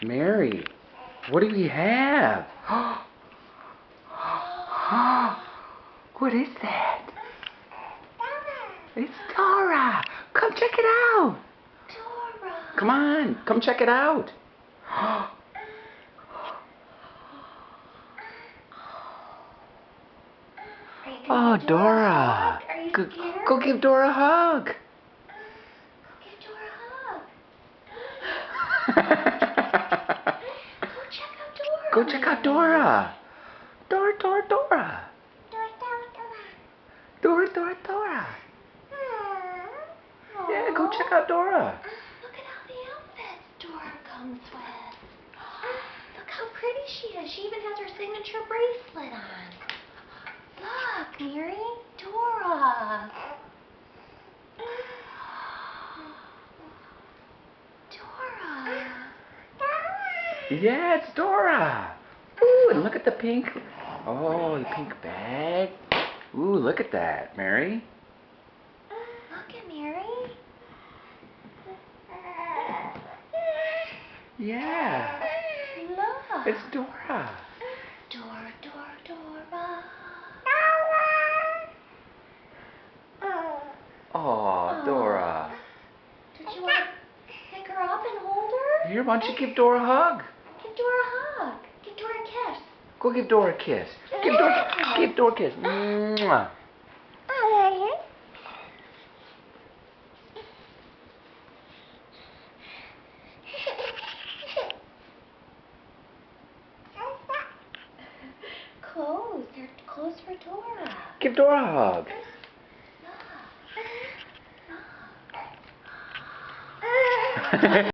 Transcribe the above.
Mary, what do we have? What is that? It's Dora. Come check it out. Dora. Come on, come check it out. Oh, Dora. Go give Dora a hug. Give Dora a hug. Go check out Dora. Go check out Dora. Dora, Dora, Dora. Dora, Dora, Dora. Yeah, go check out Dora. Look at all the outfits Dora comes with. Look how pretty she is. She even has her signature bracelet on. Look, Mary. Dora. Dora. Yeah, it's Dora. Ooh, and look at the pink. Oh, the pink bag. Ooh, look at that, Mary. Look at Mary. Yeah, Look. it's Dora. Dora, Dora, Dora. Oh, Dora. Did you want to pick her up and hold her? Here, why don't you give Dora a hug? Give Dora a hug. Give Dora a kiss. Go give Dora a kiss. Give Dora a kiss. Mwah. Clothes. They're clothes for Dora. Give Dora a hug. Look.